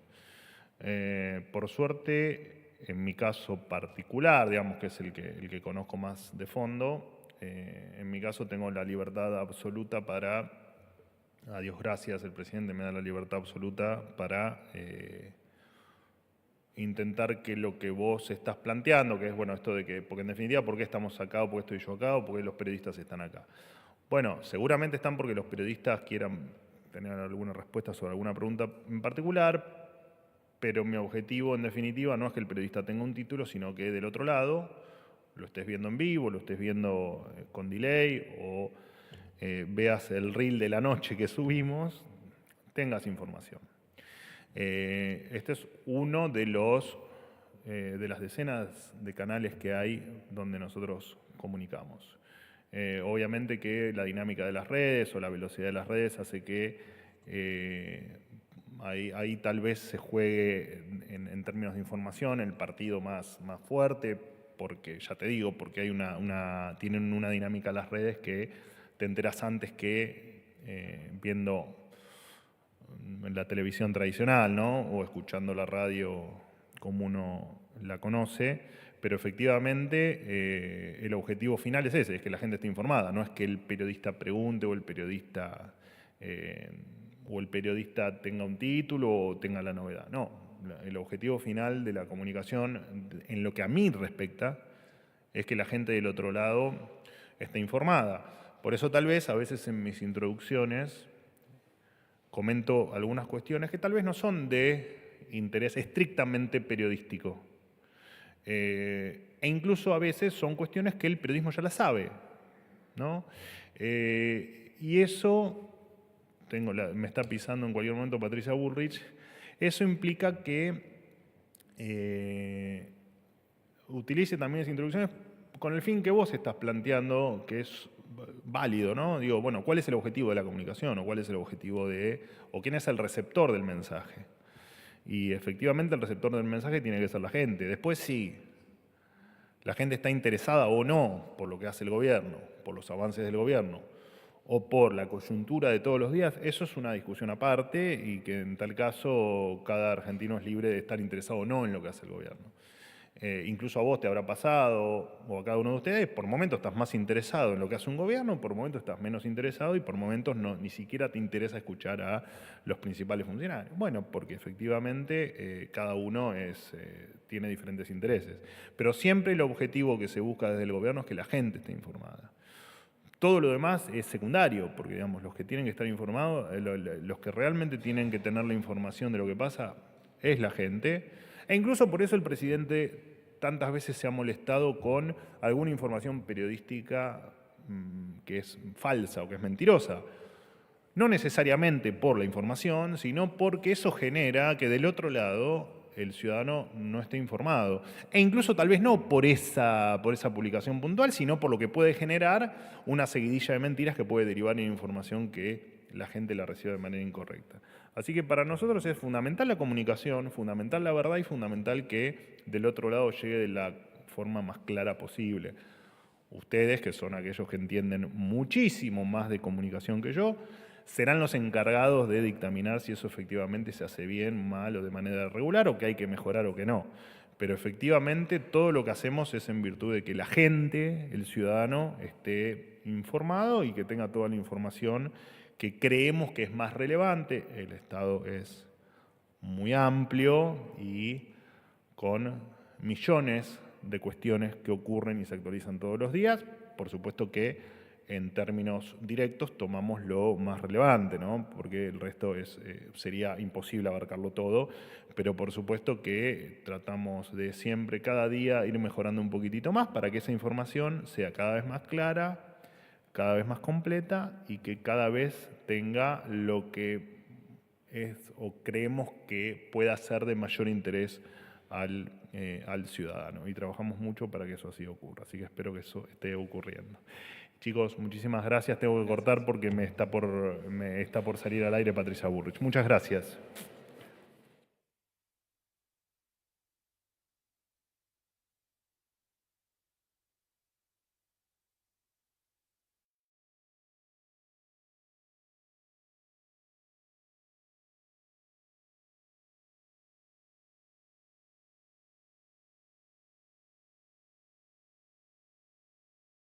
Por suerte, en mi caso particular, digamos que es el que conozco más de fondo, en mi caso tengo la libertad absoluta para, a Dios gracias, el presidente me da la libertad absoluta para intentar que lo que vos estás planteando, que es, bueno, esto de que, porque en definitiva, ¿por qué estamos acá o por qué estoy yo acá o por qué los periodistas están acá? Bueno, seguramente están porque los periodistas quieran tener alguna respuesta sobre alguna pregunta en particular, pero mi objetivo, en definitiva, no es que el periodista tenga un título, sino que del otro lado lo estés viendo en vivo, lo estés viendo con delay o veas el reel de la noche que subimos, tengas información. Este es uno de las decenas de canales que hay donde nosotros comunicamos. Obviamente que la dinámica de las redes o la velocidad de las redes hace que ahí tal vez se juegue en términos de información el partido más fuerte, porque ya te digo, porque tienen una dinámica las redes que te enteras antes que viendo en la televisión tradicional, ¿no? O escuchando la radio como uno la conoce, pero efectivamente el objetivo final es ese, es que la gente esté informada, no es que el periodista pregunte o el periodista tenga un título o tenga la novedad, no. El objetivo final de la comunicación, en lo que a mí respecta, es que la gente del otro lado esté informada. Por eso tal vez a veces en mis introducciones comento algunas cuestiones que tal vez no son de interés estrictamente periodístico. E incluso a veces son cuestiones que el periodismo ya las sabe, ¿no? Y eso, me está pisando en cualquier momento Patricia Bullrich, eso implica que utilice también esas introducciones con el fin que vos estás planteando, que es válido, ¿no? Digo, bueno, ¿cuál es el objetivo de la comunicación? ¿O cuál es el objetivo o quién es el receptor del mensaje? Y efectivamente el receptor del mensaje tiene que ser la gente. Después sí, la gente está interesada o no por lo que hace el gobierno, por los avances del gobierno, o por la coyuntura de todos los días, eso es una discusión aparte y que en tal caso cada argentino es libre de estar interesado o no en lo que hace el gobierno. Incluso a vos te habrá pasado, o a cada uno de ustedes, por momentos estás más interesado en lo que hace un gobierno, por momentos estás menos interesado y por momentos ni siquiera te interesa escuchar a los principales funcionarios. Bueno, porque efectivamente cada uno tiene diferentes intereses. Pero siempre el objetivo que se busca desde el gobierno es que la gente esté informada. Todo lo demás es secundario, porque digamos, los que tienen que estar informados, los que realmente tienen que tener la información de lo que pasa, es la gente. E incluso por eso el presidente tantas veces se ha molestado con alguna información periodística que es falsa o que es mentirosa. No necesariamente por la información, sino porque eso genera que del otro lado el ciudadano no esté informado. E incluso tal vez no por esa publicación puntual, sino por lo que puede generar una seguidilla de mentiras que puede derivar en información que la gente la recibe de manera incorrecta. Así que para nosotros es fundamental la comunicación, fundamental la verdad y fundamental que del otro lado llegue de la forma más clara posible. Ustedes, que son aquellos que entienden muchísimo más de comunicación que yo, serán los encargados de dictaminar si eso efectivamente se hace bien, mal o de manera regular o que hay que mejorar o que no. Pero efectivamente todo lo que hacemos es en virtud de que la gente, el ciudadano, esté informado y que tenga toda la información que creemos que es más relevante. El Estado es muy amplio y con millones de cuestiones que ocurren y se actualizan todos los días. Por supuesto que en términos directos tomamos lo más relevante, ¿no? Porque el resto sería imposible abarcarlo todo, pero por supuesto que tratamos de siempre, cada día, ir mejorando un poquitito más para que esa información sea cada vez más clara, cada vez más completa y que cada vez tenga lo que es o creemos que pueda ser de mayor interés al ciudadano. Y trabajamos mucho para que eso así ocurra, así que espero que eso esté ocurriendo. Chicos, muchísimas gracias. Tengo que cortar porque me está por salir al aire Patricia Burrich. Muchas gracias.